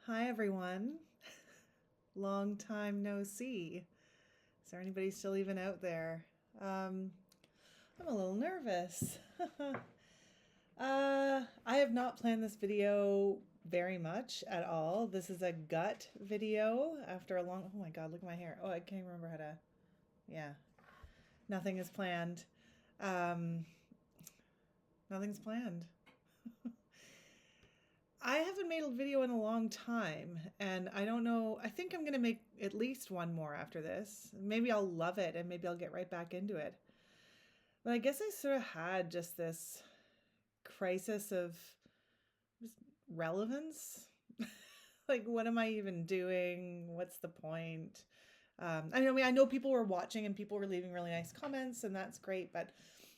Hi, everyone. Long time no see. Is there anybody still even out there? I'm a little nervous. I have not planned this video very much at all. This is a gut video after a long, oh my God, look at my hair. Oh, I can't remember how to, yeah, nothing is planned. Um, Nothing's planned. I haven't made a video in a long time, and I don't know. I think I'm going to make at least one more after this. Maybe I'll love it and maybe I'll get right back into it. But I guess I sort of had just this crisis of just relevance. Like, what am I even doing? What's the point? I know people were watching and people were leaving really nice comments, and that's great, but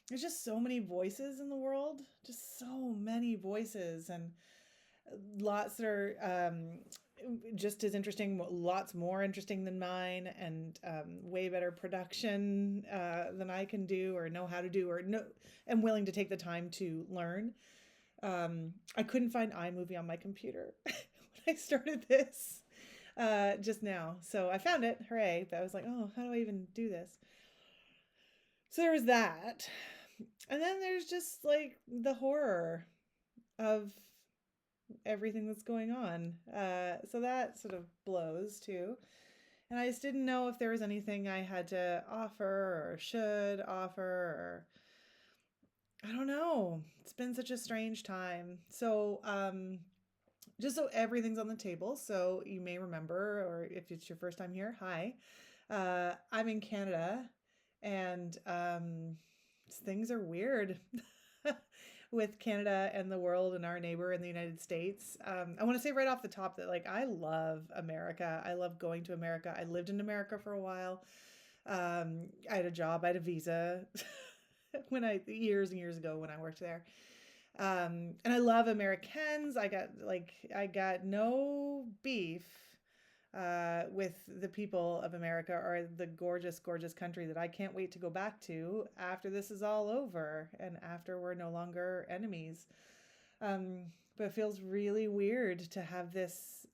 there's just so many voices in the world, just so many voices, and lots that are just as interesting, lots more interesting than mine, and way better production than I can do or know how to do or know, am willing to take the time to learn. I couldn't find iMovie on my computer when I started this just now. So I found it, hooray, but I was like, oh, how do I even do this? So there was that. And then there's just like the horror of everything that's going on. So that sort of blows too. And I just didn't know if there was anything I had to offer or should offer, or I don't know. It's been such a strange time. So, just so everything's on the table, so you may remember, or if it's your first time here, hi. I'm in Canada, and things are weird with Canada and the world and our neighbor in the United States. I want to say right off the top that like I love America. I love going to America. I lived in America for a while. I had a job. I had a visa when I years and years ago when I worked there. And I love Americans. I got no beef with the people of America or the gorgeous, gorgeous country that I can't wait to go back to after this is all over and after we're no longer enemies. But it feels really weird to have this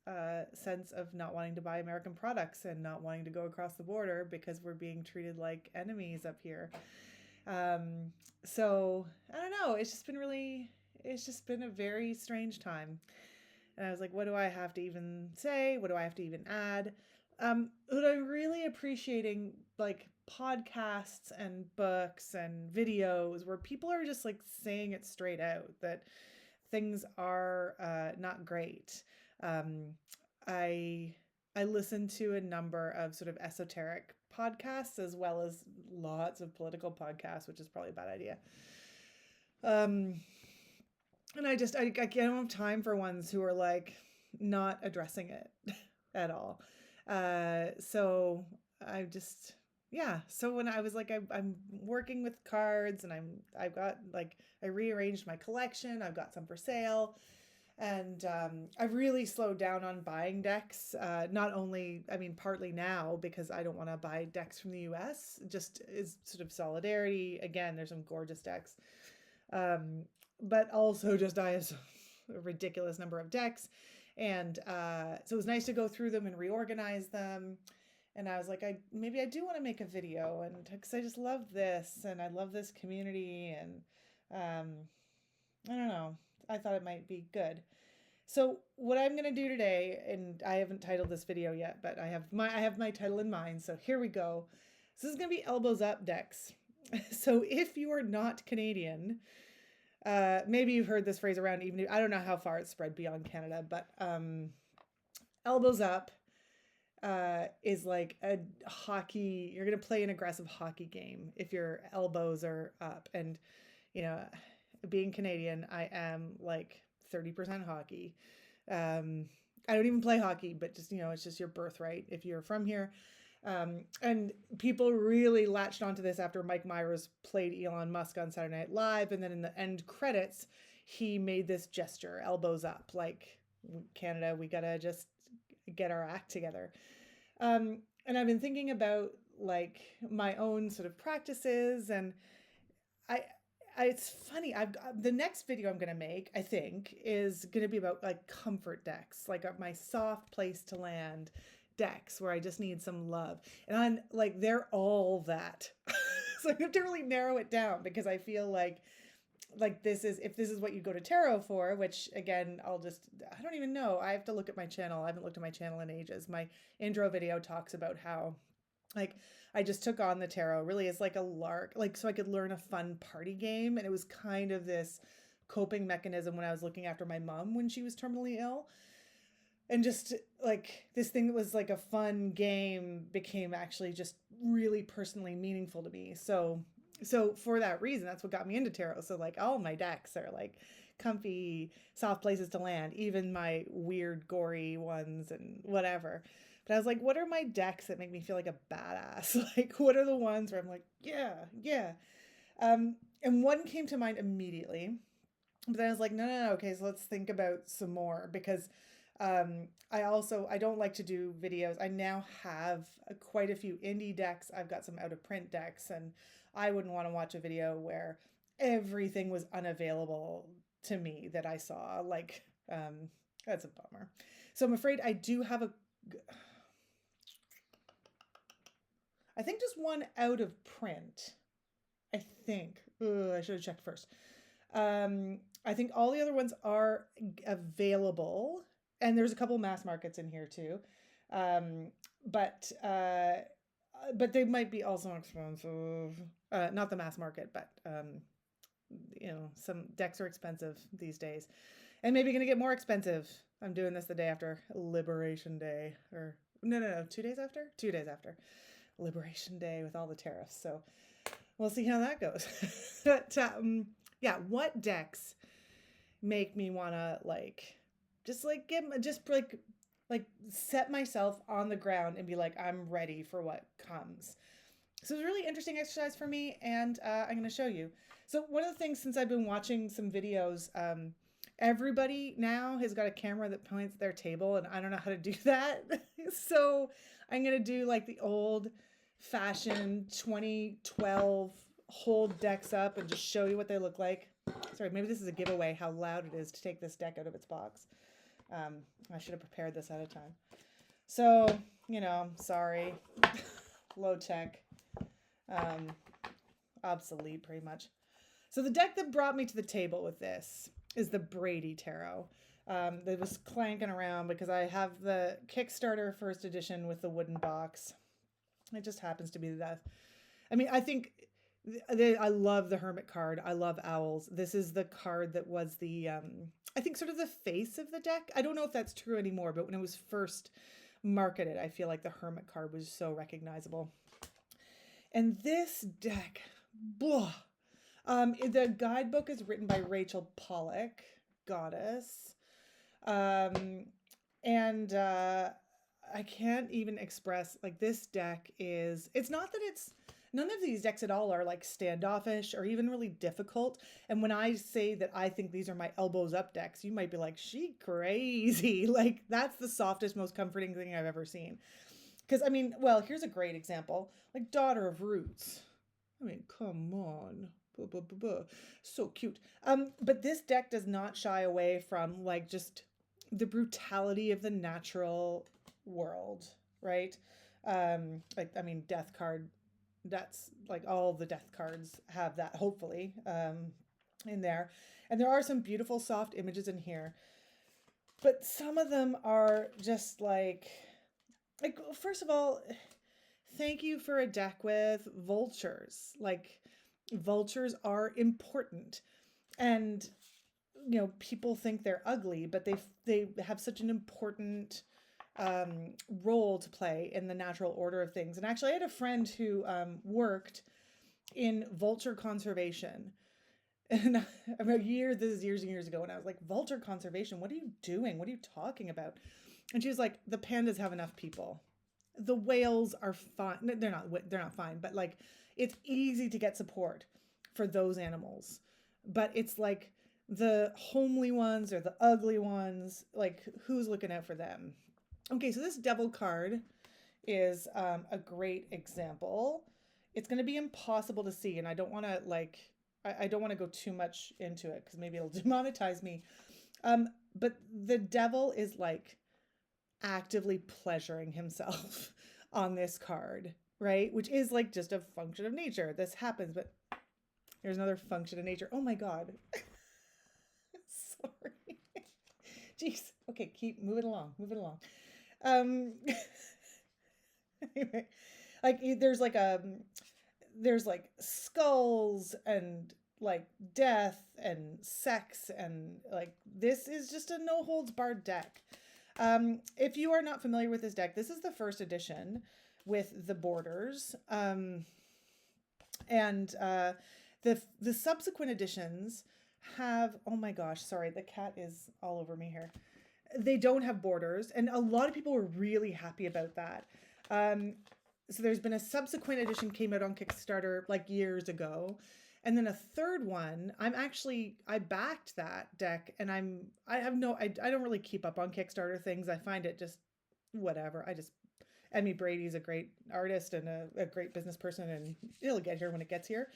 sense of not wanting to buy American products and not wanting to go across the border because we're being treated like enemies up here. So I don't know. It's just been a very strange time. And I was like, what do I have to even say? What do I have to even add? But I'm really appreciating like podcasts and books and videos where people are just like saying it straight out that things are not great. Um, I I listen to a number of sort of esoteric podcasts as well as lots of political podcasts, which is probably a bad idea. Um, and I don't have time for ones who are like not addressing it at all. So I just yeah. So when I was like I'm working with cards and I've got like I rearranged my collection. I've got some for sale. And I've really slowed down on buying decks. Not only, I mean, partly now because I don't want to buy decks from the US, just is sort of solidarity. Again, there's some gorgeous decks. Um, but also just I have a ridiculous number of decks. And so it was nice to go through them and reorganize them. And I was like, maybe I do want to make a video, and because I just love this and I love this community, and um, I don't know, I thought it might be good. So what I'm gonna do today, and I haven't titled this video yet, but I have my title in mind. So here we go. So this is gonna be elbows up decks. So if you are not Canadian, maybe you've heard this phrase around. Even I don't know how far it's spread beyond Canada, but elbows up is like a hockey. You're gonna play an aggressive hockey game if your elbows are up, and you know, being Canadian, I am like 30% hockey. I don't even play hockey, but just, it's just your birthright if you're from here. And people really latched onto this after Mike Myers played Elon Musk on Saturday Night Live. And then in the end credits, he made this gesture, elbows up, like Canada, we gotta just get our act together. And I've been thinking about like my own sort of practices, and I it's funny. The next video I'm gonna make, I think, is gonna be about like comfort decks, like my soft place to land decks where I just need some love, and I'm like they're all that. So I have to really narrow it down because I feel like this is, if this is what you go to tarot for, which again I don't even know. I have to look at my channel. I haven't looked at my channel in ages. My intro video talks about how like I just took on the tarot really as like a lark, like so I could learn a fun party game. And it was kind of this coping mechanism when I was looking after my mom when she was terminally ill. And just like this thing that was like a fun game became actually just really personally meaningful to me. So for that reason, that's what got me into tarot. So like all my decks are like comfy, soft places to land, even my weird, gory ones and whatever. But I was like, what are my decks that make me feel like a badass? Like, what are the ones where I'm like, yeah, yeah. And one came to mind immediately. But then I was like, no. Okay, so let's think about some more because I don't like to do videos. I now have quite a few indie decks. I've got some out of print decks, and I wouldn't want to watch a video where everything was unavailable to me that I saw. Like, that's a bummer. So I'm afraid I do have I think just one out of print. I think. Ugh, I should have checked first. I think all the other ones are available, and there's a couple mass markets in here too. But they might be also expensive. Not the mass market, but some decks are expensive these days, and maybe going to get more expensive. I'm doing this the day after Liberation Day, or no, 2 days after? 2 days after Liberation Day with all the tariffs. So we'll see how that goes. But yeah, what decks make me want to just set myself on the ground and be like, I'm ready for what comes. So it's a really interesting exercise for me, and I'm going to show you. So one of the things, since I've been watching some videos, everybody now has got a camera that points at their table, and I don't know how to do that. So I'm going to do like the old fashioned 2012 hold decks up and just show you what they look like. Sorry, maybe this is a giveaway how loud it is to take this deck out of its box. I should have prepared this ahead of time. So, sorry. Low tech. Obsolete pretty much. So the deck that brought me to the table with this is the Brady Tarot. That was clanking around because I have the Kickstarter first edition with the wooden box. It just happens to be I love the Hermit card. I love owls. This is the card that was the, I think sort of the face of the deck. I don't know if that's true anymore, but when it was first marketed, I feel like the Hermit card was so recognizable. And this deck, blah. The guidebook is written by Rachel Pollack, Goddess. And I can't even express, like, this deck it's not that none of these decks at all are like standoffish or even really difficult. And when I say that I think these are my elbows up decks, you might be like, she crazy. Like, that's the softest, most comforting thing I've ever seen. Because, here's a great example. Like, Daughter of Roots. Come on. So cute. But this deck does not shy away from, like, just the brutality of the natural world, right? Death card, that's like all the death cards have that, hopefully, in there. And there are some beautiful soft images in here, but some of them are just like first of all, thank you for a deck with vultures. Like, vultures are important, and people think they're ugly, but they have such an important role to play in the natural order of things. And actually, I had a friend who worked in vulture conservation. And this is years and years ago, and I was like, vulture conservation? What are you doing? What are you talking about? And she was like, the pandas have enough people. The whales are fine. They're not fine, but like, it's easy to get support for those animals. But it's like the homely ones or the ugly ones, like, who's looking out for them? Okay, so this devil card is a great example. It's going to be impossible to see, and I don't want to I don't want to go too much into it because maybe it'll demonetize me. But the devil is like actively pleasuring himself on this card, right? Which is like just a function of nature. This happens, but here's another function of nature. Oh my God. Sorry. Jeez. Okay, keep moving along. Moving along. Anyway, like there's like skulls and like death and sex, and like this is just a no holds barred deck. If you are not familiar with this deck, this is the first edition with the borders. And the subsequent editions have, oh my gosh, sorry, the cat is all over me here. They don't have borders, and a lot of people were really happy about that. So there's been a subsequent edition came out on Kickstarter like years ago. And then a third one, I backed that deck, and I don't really keep up on Kickstarter things. I find it just whatever. Brady's a great artist and a great business person, and it'll get here when it gets here.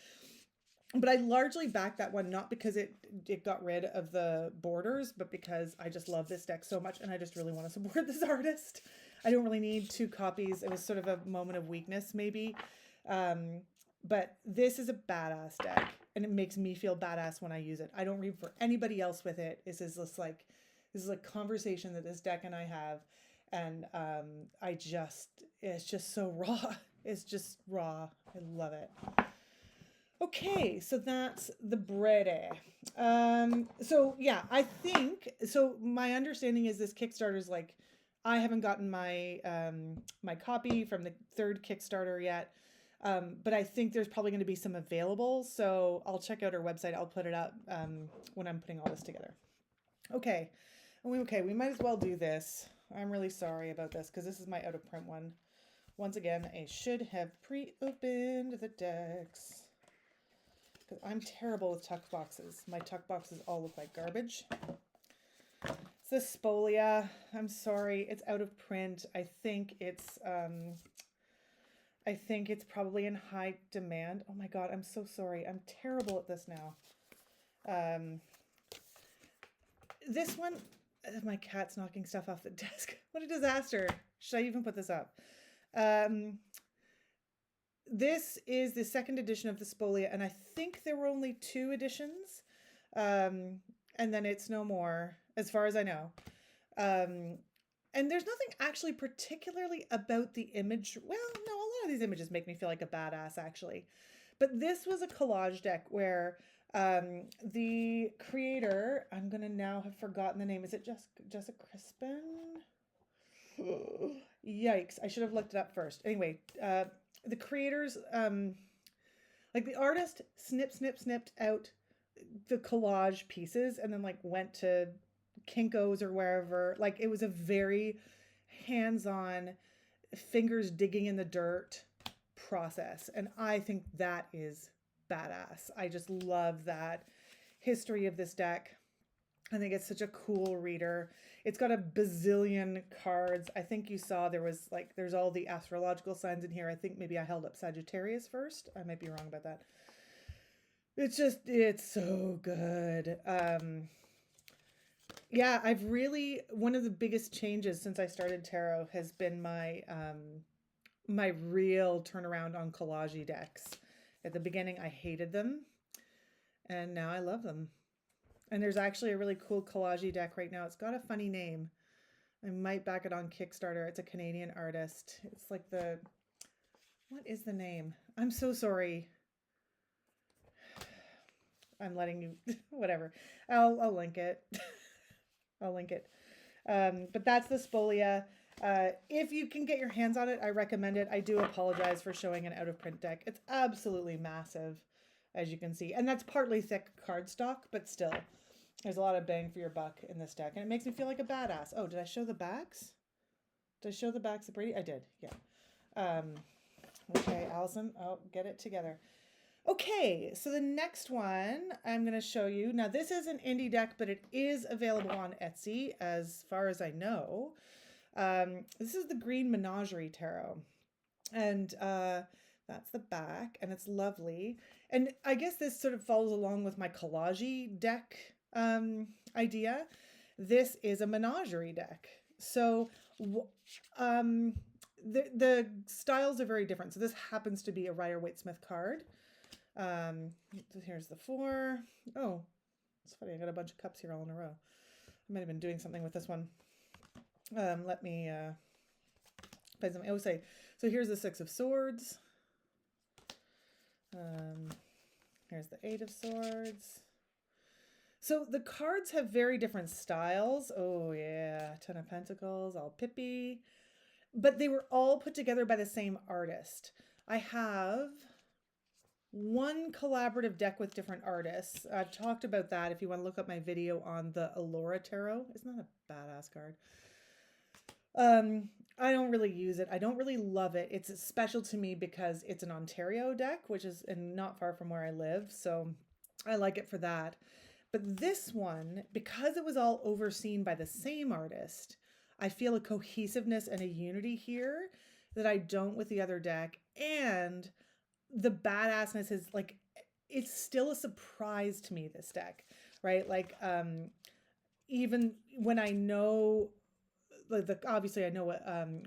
But I largely backed that one, not because it got rid of the borders, but because I just love this deck so much, and I just really want to support this artist. I don't really need 2 copies. It was sort of a moment of weakness, maybe. But this is a badass deck, and it makes me feel badass when I use it. I don't read for anybody else with it. This is a conversation that this deck and I have, and it's just so raw. It's just raw. I love it. Okay, so that's the Brady. So yeah, I think so. My understanding is this Kickstarter is like, I haven't gotten my my copy from the 3rd Kickstarter yet. But I think there's probably going to be some available, so I'll check out our website. I'll put it up when I'm putting all this together. Okay, we might as well do this. I'm really sorry about this because this is my out of print one. Once again, I should have pre-opened the decks because I'm terrible with tuck boxes. My tuck boxes all look like garbage. It's the Spolia. I'm sorry, it's out of print. I think it's probably in high demand. Oh my God, I'm so sorry. I'm terrible at this now. This one, my cat's knocking stuff off the desk. What a disaster. Should I even put this up? This is the 2nd edition of the Spolia, and I think there were only 2 editions. And then it's no more, as far as I know. And there's nothing actually particularly about the image. Well, no, a lot of these images make me feel like a badass, actually. But this was a collage deck where the creator, I'm going to now have forgotten the name. Is it Jessica Crispin? Yikes. I should have looked it up first. Anyway, the creators, like the artist snipped out the collage pieces and then like went to Kinko's or wherever. Like it was a very hands-on, fingers digging in the dirt process, and I think that is badass. I just love that history of this deck. I think it's such a cool reader. It's got a bazillion cards. I think you saw there's all the astrological signs in here. I think maybe I held up Sagittarius first. I might be wrong about that. It's so good. Yeah, one of the biggest changes since I started tarot has been my my real turnaround on collage decks. At the beginning, I hated them, and now I love them. And there's actually a really cool collage deck right now. It's got a funny name. I might back it on Kickstarter. It's a Canadian artist. It's like what is the name? I'm so sorry. I'm letting you, whatever. I'll link it. I'll link it. But that's the Spolia. If you can get your hands on it, I recommend it. I do apologize for showing an out of print deck. It's absolutely massive, as you can see. And that's partly thick cardstock, but still, there's a lot of bang for your buck in this deck. And it makes me feel like a badass. Oh, did I show the backs? Did I show the backs of Brady? I did, yeah. Okay, Allison, get it together. Okay, so the next one I'm going to show you. Now, this is an indie deck, but it is available on Etsy, as far as I know. This is the Green Menagerie Tarot. And That's the back, and it's lovely. And I guess this sort of follows along with my collage deck idea. This is a menagerie deck. So um, the styles are very different. So this happens to be a Rider-Waite-Smith card. Here's the 4. Oh, it's funny. I got a bunch of cups here all in a row. I might have been doing something with this one. Let me play something. Oh, say, so here's the 6 of Swords. Here's the 8 of Swords. So the cards have very different styles. Oh yeah, 10 of Pentacles, all pippy. But they were all put together by the same artist. I have one collaborative deck with different artists. I've talked about that if you want to look up my video on the Allura Tarot. Isn't that a badass card? I don't really use it. I don't really love it. It's special to me because it's an Ontario deck, which is not far from where I live. So I like it for that. But this one, because it was all overseen by the same artist, I feel a cohesiveness and a unity here that I don't with the other deck. And the badassness is like, it's still a surprise to me, this deck, right? Like, even when I know obviously I know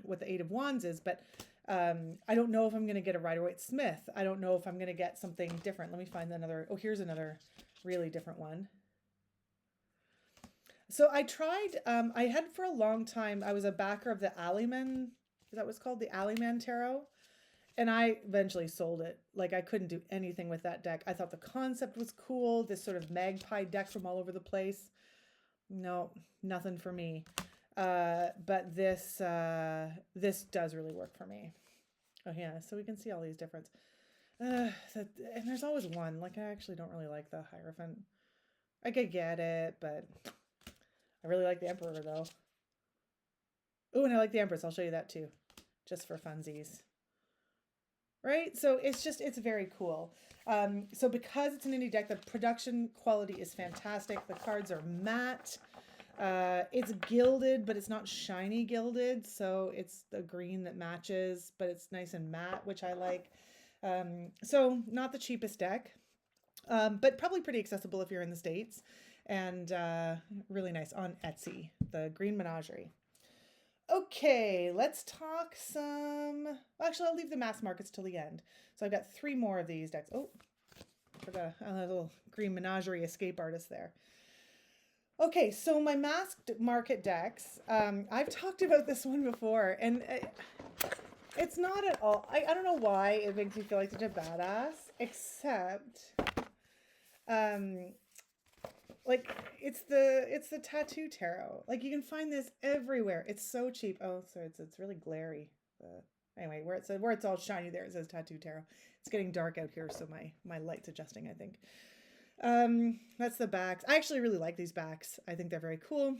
what the 8 of Wands is, but I don't know if I'm going to get a Rider-Waite-Smith. I don't know if I'm going to get something different. Let me find another. Oh, here's another really different one. So I tried, I had for a long time, I was a backer of the Alleyman, is that what's called? The Alleyman Tarot. And I eventually sold it. Like, I couldn't do anything with that deck. I thought the concept was cool. This sort of magpie deck from all over the place. No, nothing for me. But this does really work for me. Oh yeah, so we can see all these difference. And there's always one. Like, I actually don't really like the Hierophant. I could get it, but I really like the Emperor though. Oh, and I like the Empress. I'll show you that too, just for funsies. Right? So it's very cool. So because it's an indie deck, the production quality is fantastic. The cards are matte. It's gilded, but it's not shiny gilded. So it's the green that matches, but it's nice and matte, which I like. So not the cheapest deck, but probably pretty accessible if you're in the States, and really nice on Etsy, the Green Menagerie. Okay, let's talk some... Actually, I'll leave the mass markets till the end. So I've got 3 more of these decks. Oh, forgot a little Green Menagerie escape artist there. Okay, so my masked market decks, I've talked about this one before, and it's not at all... I don't know why it makes me feel like such a badass, except... like, it's the tattoo tarot. Like, you can find this everywhere. It's so cheap. Oh, so it's really glary. Anyway, where it's all shiny there, it says tattoo tarot. It's getting dark out here, so my light's adjusting, I think. That's the backs. I actually really like these backs. I think they're very cool.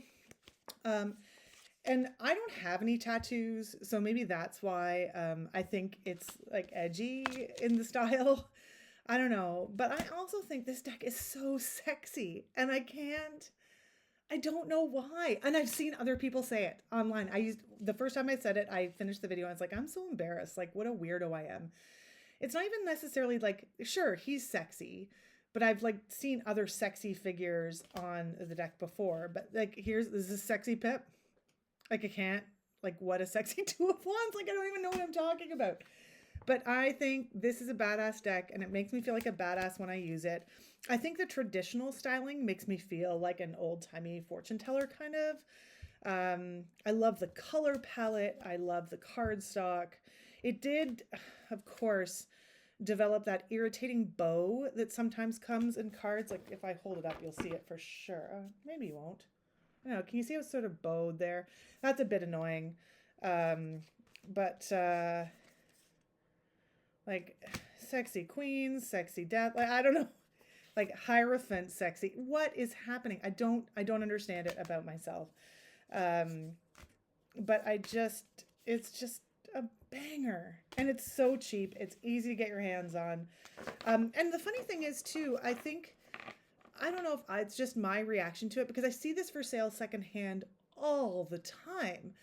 And I don't have any tattoos, so maybe that's why I think it's like edgy in the style. I don't know, but I also think this deck is so sexy, and I don't know why. And I've seen other people say it online. The first time I said it, I finished the video, and I was like, I'm so embarrassed. Like, what a weirdo I am. It's not even necessarily like, sure, he's sexy, but I've like seen other sexy figures on the deck before. But like, this is a sexy Pip. Like, I can't, like, what a sexy 2 of Wands. Like, I don't even know what I'm talking about. But I think this is a badass deck, and it makes me feel like a badass when I use it. I think the traditional styling makes me feel like an old-timey fortune teller, kind of. I love the color palette. I love the cardstock. It did, of course, develop that irritating bow that sometimes comes in cards. Like, if I hold it up, you'll see it for sure. Maybe you won't. I don't know. Can you see how it's sort of bowed there? That's a bit annoying. Like, sexy queens, sexy death. Like, I don't know. Like, Hierophant sexy. What is happening? I don't understand it about myself. But it's just a banger. And it's so cheap. It's easy to get your hands on. And the funny thing is, too, I don't know if it's just my reaction to it, because I see this for sale secondhand all the time.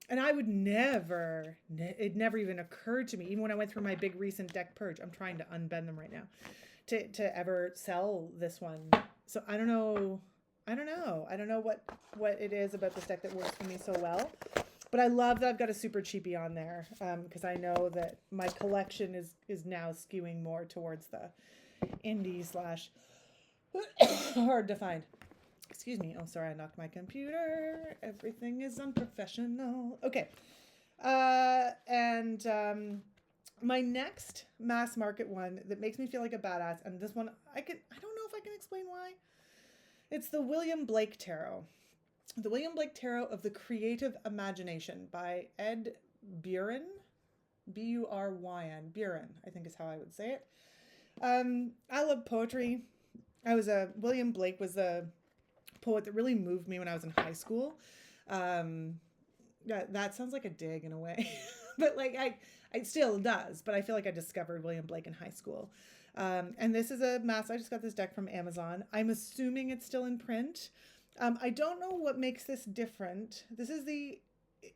And I would never, it never even occurred to me, even when I went through my big recent deck purge, I'm trying to unbend them right now, to ever sell this one. So I don't know. I don't know what it is about this deck that works for me so well. But I love that I've got a super cheapie on there, because I know that my collection is now skewing more towards the indie slash hard to find. Excuse me. Oh, sorry, I knocked my computer. Everything is unprofessional. Okay. My next mass market one that makes me feel like a badass, and this one I don't know if I can explain why. It's the William Blake Tarot. The William Blake Tarot of the Creative Imagination by Ed Buren. Buryn. Buren, I think is how I would say it. I love poetry. William Blake was a poet that really moved me when I was in high school. That sounds like a dig in a way, but like it still does. But I feel like I discovered William Blake in high school. And this is a mass. I just got this deck from Amazon. I'm assuming it's still in print. I don't know what makes this different. This is the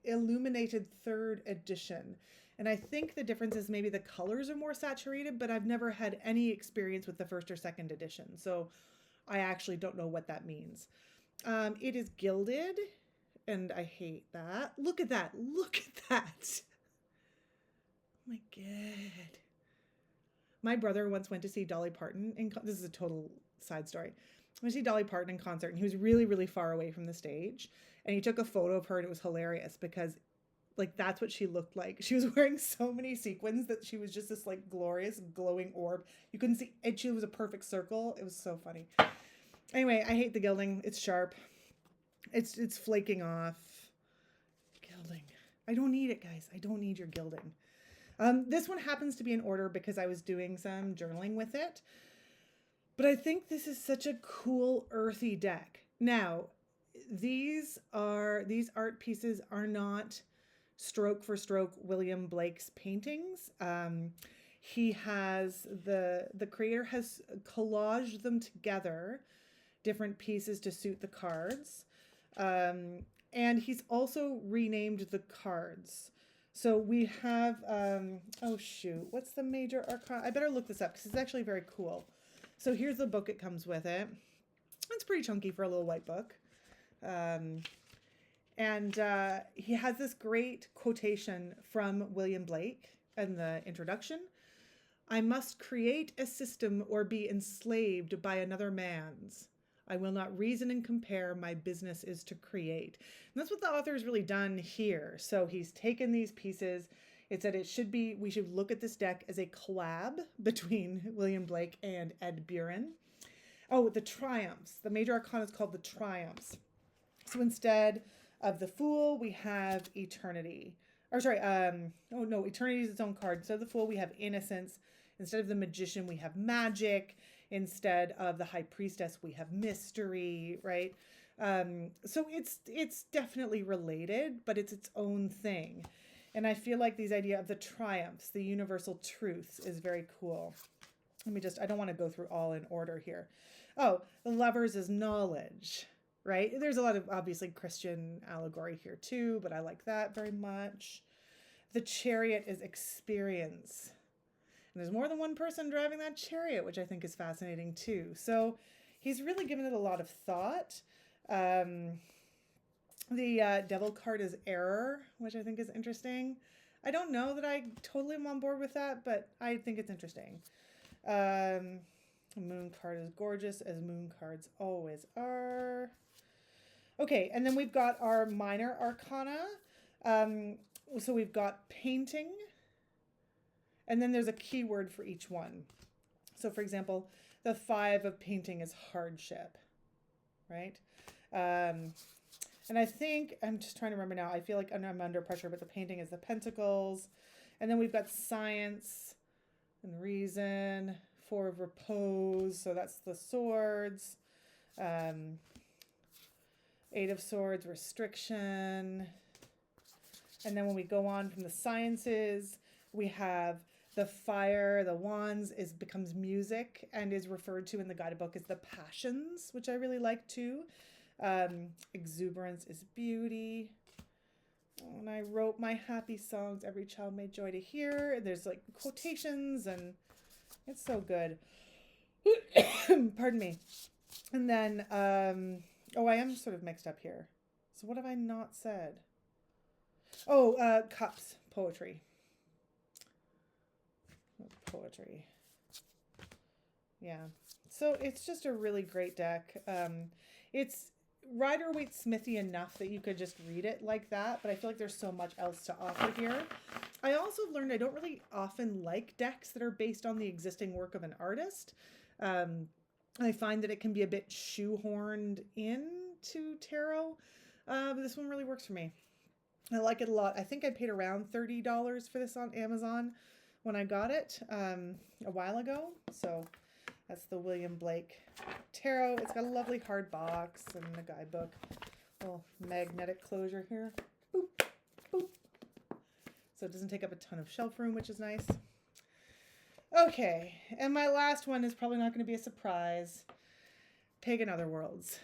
illuminated 3rd edition. And I think the difference is maybe the colors are more saturated, but I've never had any experience with the 1st or 2nd edition. So I actually don't know what that means. It is gilded, and I hate that. Look at that. Look at that. Oh my God. My brother once went to see Dolly Parton. This is a total side story. I went to see Dolly Parton in concert, and he was really, really far away from the stage. And he took a photo of her, and it was hilarious because, like, that's what she looked like. She was wearing so many sequins that she was just this, like, glorious, glowing orb. You couldn't see, and she was a perfect circle. It was so funny. Anyway, I hate the gilding. It's sharp. It's flaking off. Gilding. I don't need it, guys. I don't need your gilding. This one happens to be in order because I was doing some journaling with it. But I think this is such a cool earthy deck. Now, these art pieces are not stroke for stroke William Blake's paintings. The creator has collaged them together, different pieces to suit the cards. And he's also renamed the cards. So we have, oh shoot, what's the major arcana? I better look this up because it's actually very cool. So here's the book it comes with it. It's pretty chunky for a little white book. He has this great quotation from William Blake in the introduction. I must create a system or be enslaved by another man's. I will not reason and compare. My business is to create. And that's what the author has really done here. So he's taken these pieces. It said we should look at this deck as a collab between William Blake and Ed Buren. Oh, the triumphs. The major arcana is called the triumphs. So instead of the Fool, we have eternity. Eternity is its own card. Instead of the Fool, we have innocence. Instead of the magician, we have magic. Instead of the high priestess, we have mystery, right? So it's definitely related, but it's its own thing. And I feel like these idea of the triumphs, the universal truths, is very cool. I don't want to go through all in order here. Oh, the lovers is knowledge, right? There's a lot of obviously Christian allegory here too, but I like that very much. The chariot is experience. And there's more than one person driving that chariot, which I think is fascinating too. So he's really given it a lot of thought. The devil card is error, which I think is interesting. I don't know that I totally am on board with that, but I think it's interesting. Moon card is gorgeous, as moon cards always are. Okay, and then we've got our minor arcana. So we've got painting. And then there's a keyword for each one. So for example, the 5 of painting is hardship, right? And I think, I'm just trying to remember now, I feel like I'm under pressure, but the painting is the pentacles. And then we've got science and reason, 4 of repose, so that's the swords. 8 of swords, restriction. And then when we go on from the sciences, we have the fire, the wands becomes music and is referred to in the guidebook as the passions, which I really like too. Exuberance is beauty. Oh, and I wrote my happy songs every child made joy to hear. There's like quotations and it's so good. Pardon me. And then, oh, I am sort of mixed up here. So what have I not said? Oh, cups, poetry. Poetry. Yeah. So it's just a really great deck. It's Rider-Waite-Smithy enough that you could just read it like that, but I feel like there's so much else to offer here. I also learned I don't really often like decks that are based on the existing work of an artist. I find that it can be a bit shoehorned into tarot, but this one really works for me. I like it a lot. I think I paid around $30 for this on Amazon when I got it a while ago. So that's the William Blake Tarot. It's got a lovely hard box and a guidebook. Little magnetic closure here. Boop, boop. So it doesn't take up a ton of shelf room, which is nice. Okay, and my last one is probably not going to be a surprise. Pagan Otherworlds.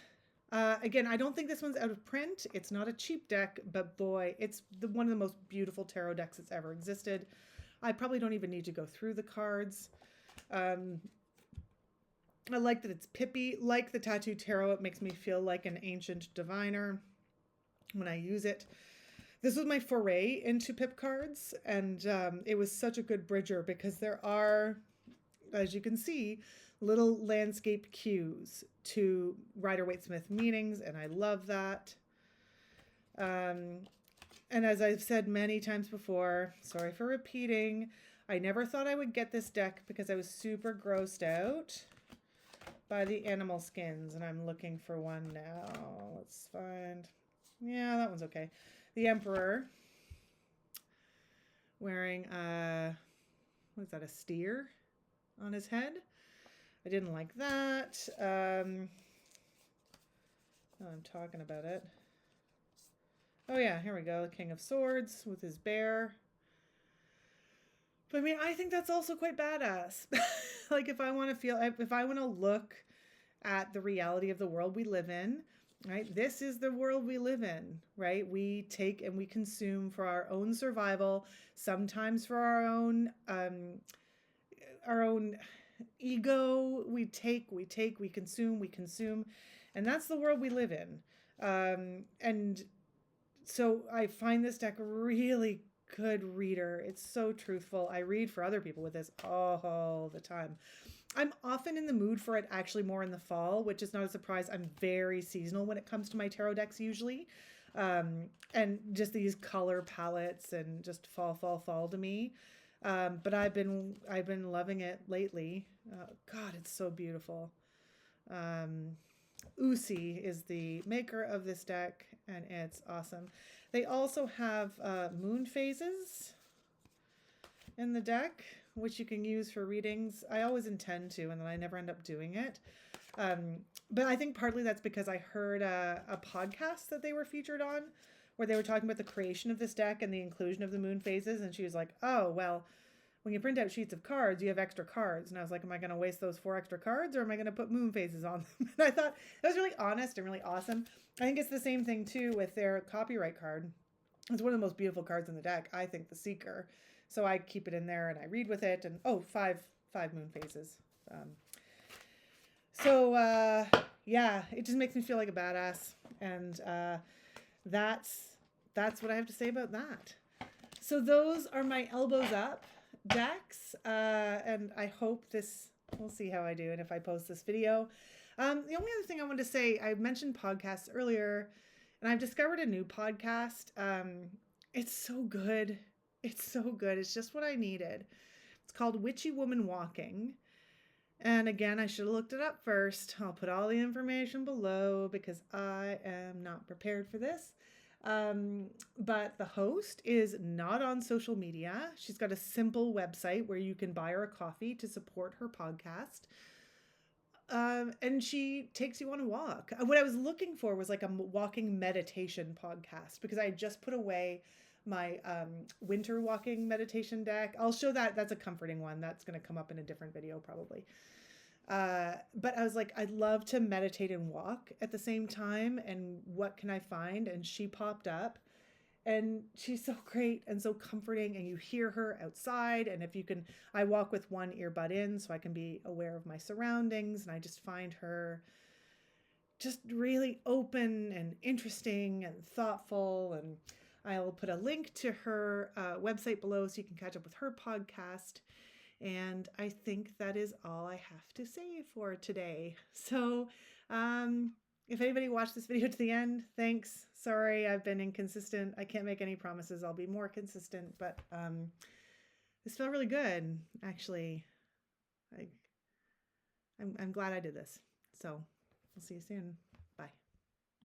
Again, I don't think this one's out of print. It's not a cheap deck, but boy, it's one of the most beautiful tarot decks that's ever existed. I probably don't even need to go through the cards. I like that it's pippy. Like the Tattoo Tarot, it makes me feel like an ancient diviner when I use it. This was my foray into pip cards, and it was such a good bridger because there are, as you can see, little landscape cues to Rider-Waite-Smith meanings, and I love that. And as I've said many times before, sorry for repeating, I never thought I would get this deck because I was super grossed out by the animal skins, and I'm looking for one now. Let's find, yeah, that one's okay. The Emperor wearing what is that, a steer on his head? I didn't like that. Oh, I'm talking about it. Oh yeah, here we go. The King of Swords with his bear. But I mean, I think that's also quite badass. Like if I want to look at the reality of the world we live in, right? This is the world we live in, right? We take and we consume for our own survival, sometimes for our own ego. We consume, and that's the world we live in. And so I find this deck really good reader. It's so truthful. I read for other people with this all the time. I'm often in the mood for it actually more in the fall, which is not a surprise. I'm very seasonal when it comes to my tarot decks usually. And just these color palettes and just fall to me. But I've been loving it lately. God, it's so beautiful. Usi is the maker of this deck, and it's awesome. They also have moon phases in the deck, which you can use for readings. I always intend to, and then I never end up doing it. But I think partly that's because I heard a podcast that they were featured on where they were talking about the creation of this deck and the inclusion of the moon phases. And she was like, oh, well, when you print out sheets of cards, you have extra cards. And I was like, am I going to waste those 4 extra cards, or am I going to put moon phases on them? And I thought that was really honest and really awesome. I think it's the same thing too with their copyright card. It's one of the most beautiful cards in the deck, I think, the Seeker. So I keep it in there and I read with it. And oh, five moon phases. Yeah, it just makes me feel like a badass. And that's what I have to say about that. So those are my elbows up decks. And I hope we'll see how I do and if I post this video. The only other thing I wanted to say, I mentioned podcasts earlier, and I've discovered a new podcast. It's so good. It's so good. It's just what I needed. It's called Witchy Woman Walking. And again, I should have looked it up first. I'll put all the information below because I am not prepared for this. But the host is not on social media. She's got a simple website where you can buy her a coffee to support her podcast. And she takes you on a walk. What I was looking for was like a walking meditation podcast because I had just put away my winter walking meditation deck. I'll show that. That's a comforting one. That's going to come up in a different video probably. But I was like, I'd love to meditate and walk at the same time. And what can I find? And she popped up. And she's so great and so comforting, and you hear her outside. And if you can, I walk with one earbud in so I can be aware of my surroundings, and I just find her just really open and interesting and thoughtful. And I'll put a link to her website below so you can catch up with her podcast. And I think that is all I have to say for today. So, if anybody watched this video to the end, thanks. Sorry, I've been inconsistent. I can't make any promises. I'll be more consistent, but this felt really good, actually. I'm glad I did this. So, we'll see you soon.